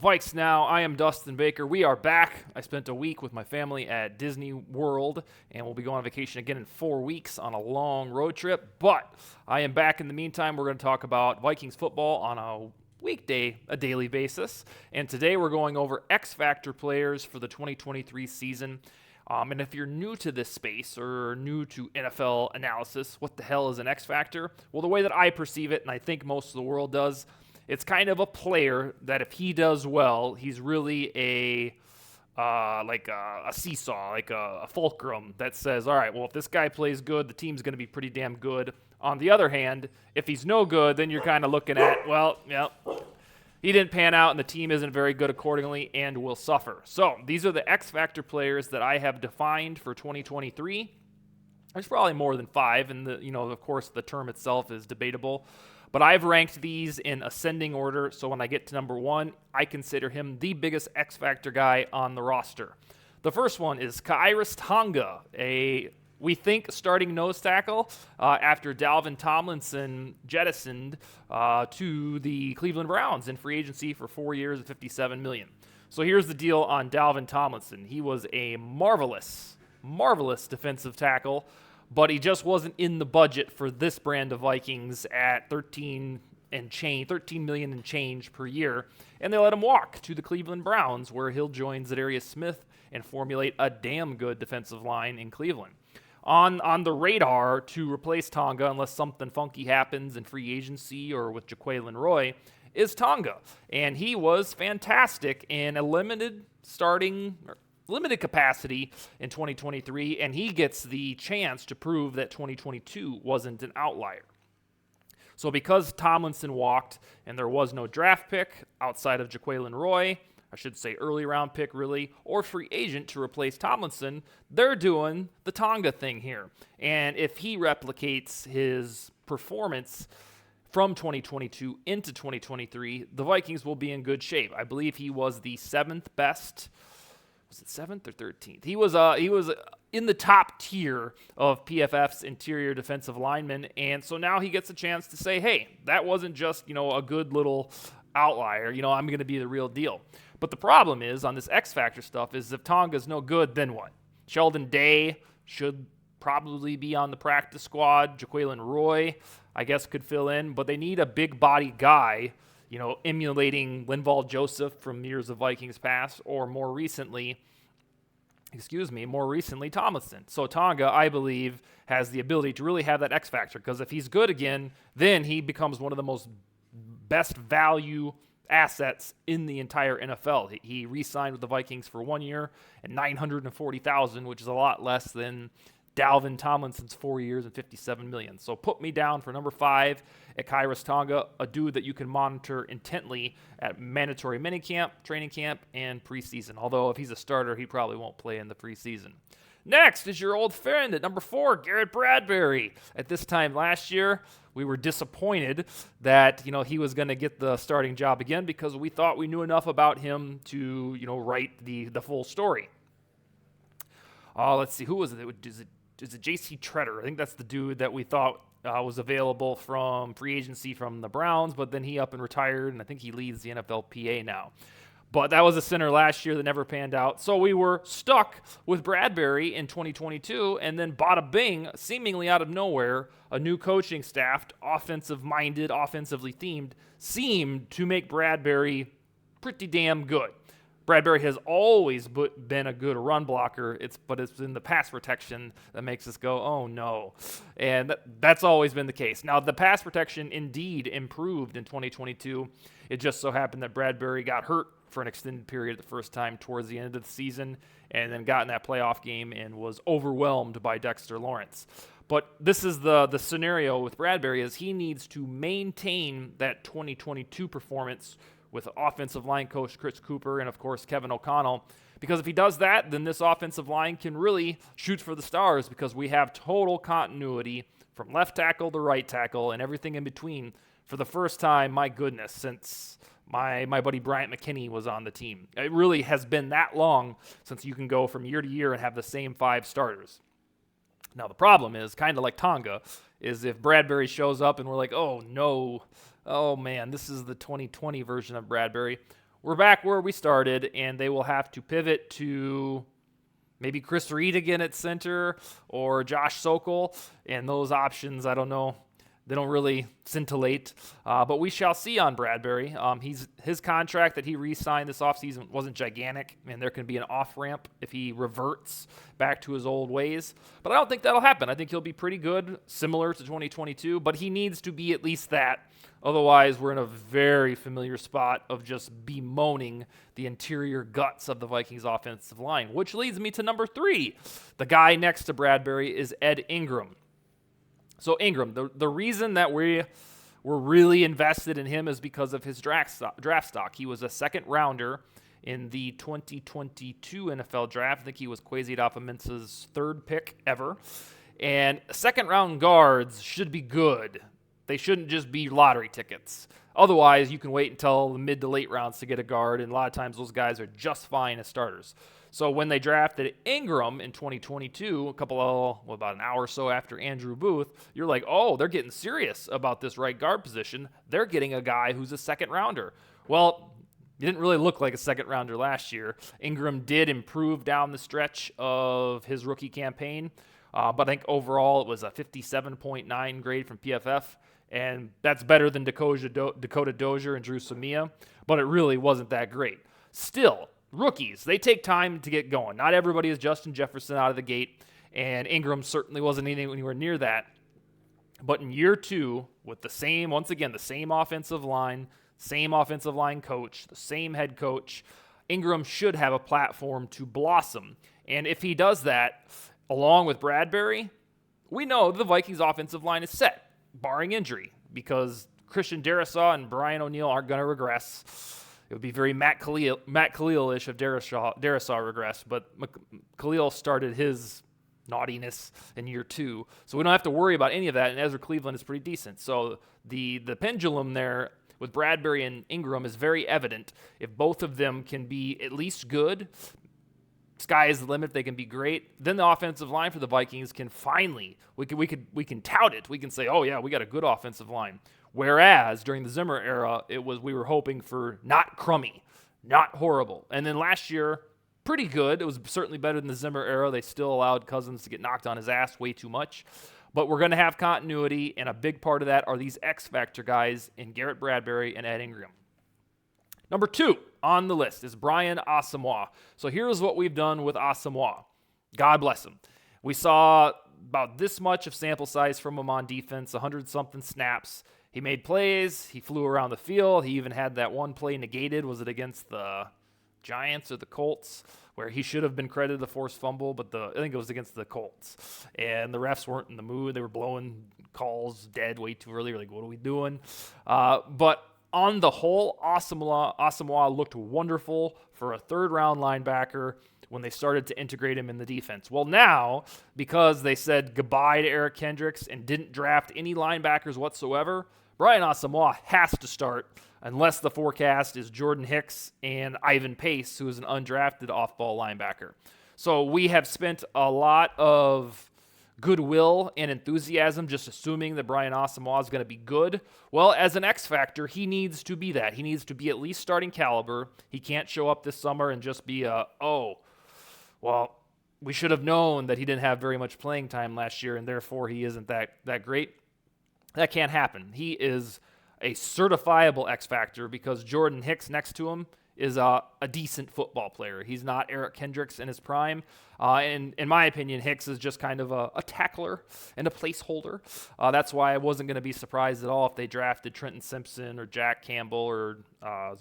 VikesNow. I am Dustin Baker. We are back. I spent a week with my family at Disney World, and we'll be going on vacation again in 4 weeks on a long road trip. But I am back in the meantime. We're going to talk about Vikings football on a daily basis. And today we're going over X Factor players for the 2023 season. And if you're new to this space or new to NFL analysis, what the hell is an X Factor? Well, the way that I perceive it, and I think most of the world does, it's kind of a player that if he does well, he's really a seesaw, like a fulcrum that says, all right, well, if this guy plays good, the team's going to be pretty damn good. On the other hand, if he's no good, then you're kind of looking at, well, yeah, he didn't pan out and the team isn't very good accordingly and will suffer. So these are the X Factor players that I have defined for 2023. There's probably more than 5, and of course, the term itself is debatable. But I've ranked these in ascending order, so when I get to number 1, I consider him the biggest X Factor guy on the roster. The first one is Khyiris Tonga, we think starting nose tackle after Dalvin Tomlinson jettisoned to the Cleveland Browns in free agency for 4 years and $57 million. So here's the deal on Dalvin Tomlinson. He was a marvelous defensive tackle, but he just wasn't in the budget for this brand of Vikings at $13 million and change per year, and they let him walk to the Cleveland Browns, where he'll join Zadarius Smith and formulate a damn good defensive line in Cleveland. On the radar to replace Tonga, unless something funky happens in free agency or with Jaquelin Roy, is Tonga, and he was fantastic in a limited capacity in 2023, and he gets the chance to prove that 2022 wasn't an outlier. So because Tomlinson walked and there was no draft pick outside of Jaquelin Roy, I should say early round pick really, or free agent to replace Tomlinson, they're doing the Tonga thing here. And if he replicates his performance from 2022 into 2023, the Vikings will be in good shape. I believe he was the 7th best. Was it 7th or 13th? He was in the top tier of PFF's interior defensive linemen, and so now he gets a chance to say, hey, that wasn't just a good little outlier. I'm going to be the real deal. But the problem is on this X Factor stuff is if Tonga's no good, then what? Sheldon Day should probably be on the practice squad. Jaquelin Roy, I guess, could fill in, but they need a big body guy, emulating Linval Joseph from years of Vikings past, or more recently Tomlinson. So Tonga, I believe, has the ability to really have that X Factor, because if he's good again, then he becomes one of the most best value assets in the entire NFL. He re-signed with the Vikings for 1 year and $940,000, which is a lot less than Dalvin Tomlinson's 4 years and $57 million. So put me down for number 5 at Khyiris Tonga, a dude that you can monitor intently at mandatory minicamp, training camp, and preseason. Although if he's a starter, he probably won't play in the preseason. Next is your old friend at number 4, Garrett Bradbury. At this time last year, we were disappointed that he was going to get the starting job again because we thought we knew enough about him to write the full story. Let's see, who was it? Is it J.C. Treader? I think that's the dude that we thought was available from free agency from the Browns, but then he up and retired, and I think he leads the NFLPA now. But that was a center last year that never panned out. So we were stuck with Bradbury in 2022, and then bada bing, seemingly out of nowhere, a new coaching staff, offensive-minded, offensively themed, seemed to make Bradbury pretty damn good. Bradbury has always been a good run blocker, but it's in the pass protection that makes us go, oh no. And that's always been the case. Now, the pass protection indeed improved in 2022. It just so happened that Bradbury got hurt for an extended period the first time towards the end of the season, and then got in that playoff game and was overwhelmed by Dexter Lawrence. But this is the scenario with Bradbury, is he needs to maintain that 2022 performance with offensive line coach Chris Cooper and, of course, Kevin O'Connell. Because if he does that, then this offensive line can really shoot for the stars, because we have total continuity from left tackle to right tackle and everything in between for the first time, my goodness, since my buddy Bryant McKinney was on the team. It really has been that long since you can go from year to year and have the same 5 starters. Now, the problem is, kind of like Tonga, is if Bradbury shows up and we're like, oh, no, oh, man, this is the 2020 version of Bradbury, we're back where we started, and they will have to pivot to maybe Chris Reed again at center or Josh Sokol, and those options, I don't know. They don't really scintillate, but we shall see on Bradbury. His contract that he re-signed this offseason wasn't gigantic, and there can be an off-ramp if he reverts back to his old ways. But I don't think that'll happen. I think he'll be pretty good, similar to 2022, but he needs to be at least that. Otherwise, we're in a very familiar spot of just bemoaning the interior guts of the Vikings offensive line, which leads me to number 3. The guy next to Bradbury is Ed Ingram. So Ingram, the reason that we're really invested in him is because of his draft stock. He was a second rounder in the 2022 NFL draft. I think he was Kwesi Adofo-Mensah's 3rd pick ever. And second round guards should be good. They shouldn't just be lottery tickets. Otherwise, you can wait until the mid to late rounds to get a guard, and a lot of times those guys are just fine as starters. So when they drafted Ingram in 2022, about an hour or so after Andrew Booth, you're like, oh, they're getting serious about this right guard position. They're getting a guy who's a second rounder. Well, he didn't really look like a second rounder last year. Ingram did improve down the stretch of his rookie campaign, but I think overall it was a 57.9 grade from PFF. And that's better than Dakota Dozier and Drew Samia, but it really wasn't that great. Still, rookies, they take time to get going. Not everybody is Justin Jefferson out of the gate, and Ingram certainly wasn't anywhere near that. But in year 2, with the same offensive line coach, the same head coach, Ingram should have a platform to blossom. And if he does that, along with Bradbury, we know the Vikings offensive line is set, barring injury, because Christian Darrisaw and Brian O'Neill aren't going to regress. It would be very Matt Khalil-ish if Darrisaw regressed, but Khalil started his naughtiness in year 2, so we don't have to worry about any of that, and Ezra Cleveland is pretty decent. So the pendulum there with Bradbury and Ingram is very evident. If both of them can be at least good, sky is the limit. They can be great. Then the offensive line for the Vikings can finally, we can tout it. We can say, oh yeah, we got a good offensive line. Whereas during the Zimmer era, we were hoping for not crummy, not horrible. And then last year, pretty good. It was certainly better than the Zimmer era. They still allowed Cousins to get knocked on his ass way too much. But we're going to have continuity, and a big part of that are these X-Factor guys in Garrett Bradbury and Ed Ingram. Number 2 on the list is Brian Asamoah. So here's what we've done with Asamoah. God bless him. We saw about this much of sample size from him on defense, 100-something snaps. He made plays. He flew around the field. He even had that one play negated. Was it against the Giants or the Colts, where he should have been credited the forced fumble, but I think it was against the Colts. And the refs weren't in the mood. They were blowing calls dead way too early. Like, what are we doing? But on the whole, Asamoah looked wonderful for a third-round linebacker when they started to integrate him in the defense. Well, now, because they said goodbye to Eric Kendricks and didn't draft any linebackers whatsoever, Brian Asamoah has to start unless the forecast is Jordan Hicks and Ivan Pace, who is an undrafted off-ball linebacker. So we have spent a lot of goodwill and enthusiasm just assuming that Brian Asamoah is going to be good. Well, as an X factor, he needs to be that. He needs to be at least starting caliber. He can't show up this summer and just be we should have known that he didn't have very much playing time last year and therefore he isn't that great. That can't happen. He is a certifiable X factor because Jordan Hicks next to him is a decent football player. He's not Eric Kendricks in his prime. And in my opinion, Hicks is just kind of a tackler and a placeholder. That's why I wasn't going to be surprised at all if they drafted Trenton Simpson or Jack Campbell or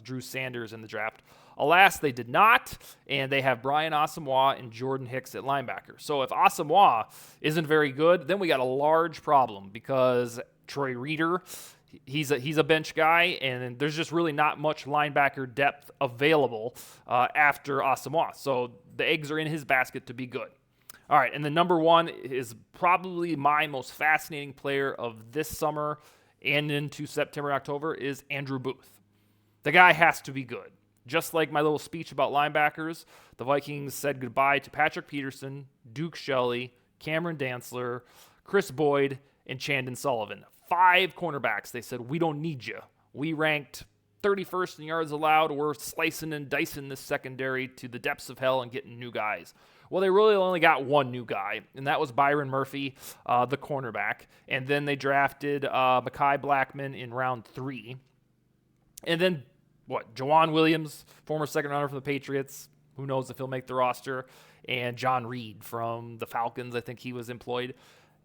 Drew Sanders in the draft. Alas, they did not, and they have Brian Asamoah and Jordan Hicks at linebacker. So if Asamoah isn't very good, then we got a large problem because Troy Reeder, he's a bench guy, and there's just really not much linebacker depth available after Asamoah. So the eggs are in his basket to be good. All right, and the number 1 is probably my most fascinating player of this summer and into September, October is Andrew Booth. The guy has to be good. Just like my little speech about linebackers, the Vikings said goodbye to Patrick Peterson, Duke Shelley, Cameron Dantzler, Chris Boyd, and Chandon Sullivan. 5 cornerbacks. They said, we don't need you. We ranked 31st in yards allowed. We're slicing and dicing this secondary to the depths of hell and getting new guys. Well, they really only got one new guy, and that was Byron Murphy, the cornerback. And then they drafted Mekhi Blackman in round 3. And then, Jawan Williams, former second rounder from the Patriots. Who knows if he'll make the roster. And John Reed from the Falcons, I think he was employed.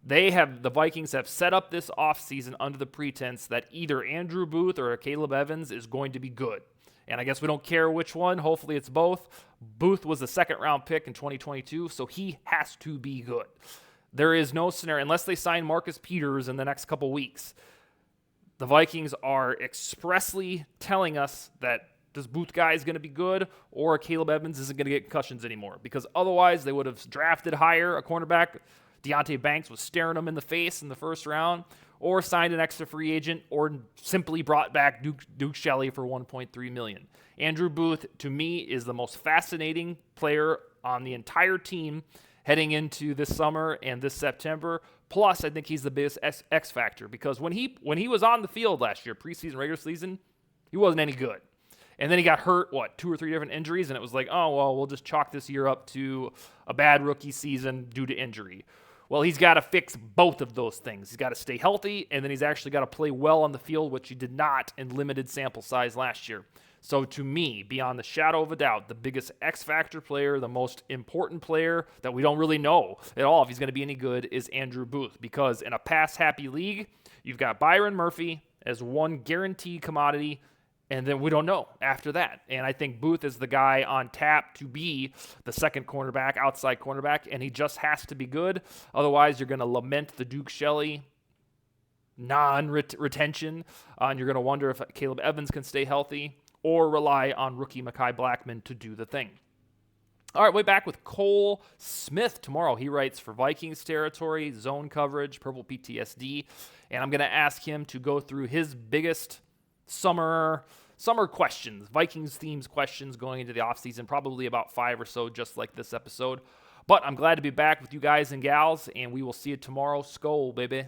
The Vikings have set up this offseason under the pretense that either Andrew Booth or Caleb Evans is going to be good. And I guess we don't care which one. Hopefully it's both. Booth was a second-round pick in 2022, so he has to be good. There is no scenario, unless they sign Marcus Peters in the next couple weeks. The Vikings are expressly telling us that this Booth guy is going to be good or Caleb Evans isn't going to get concussions anymore, because otherwise they would have drafted higher a cornerback. Deonte Banks was staring him in the face in the first round, or signed an extra free agent, or simply brought back Duke Shelley for $1.3 million. Andrew Booth, to me, is the most fascinating player on the entire team heading into this summer and this September. Plus, I think he's the biggest X factor, because when he was on the field last year, preseason, regular season, he wasn't any good. And then he got hurt, 2 or 3 different injuries, and it was like, oh, well, we'll just chalk this year up to a bad rookie season due to injury. Well, he's got to fix both of those things. He's got to stay healthy, and then he's actually got to play well on the field, which he did not in limited sample size last year. So to me, beyond the shadow of a doubt, the biggest X-factor player, the most important player that we don't really know at all if he's going to be any good, is Andrew Booth. Because in a pass-happy league, you've got Byron Murphy as one guaranteed commodity, and then we don't know after that. And I think Booth is the guy on tap to be the second cornerback, outside cornerback, and he just has to be good. Otherwise, you're going to lament the Duke Shelley non-retention, and you're going to wonder if Caleb Evans can stay healthy, or rely on rookie Mekhi Blackman to do the thing. All right, we'll be back with Cole Smith tomorrow. He writes for Vikings territory, zone coverage, purple PTSD, and I'm going to ask him to go through his biggest summer questions, Vikings themes questions going into the offseason, probably about 5 or so, just like this episode. But I'm glad to be back with you guys and gals, and we will see you tomorrow. Skol, baby.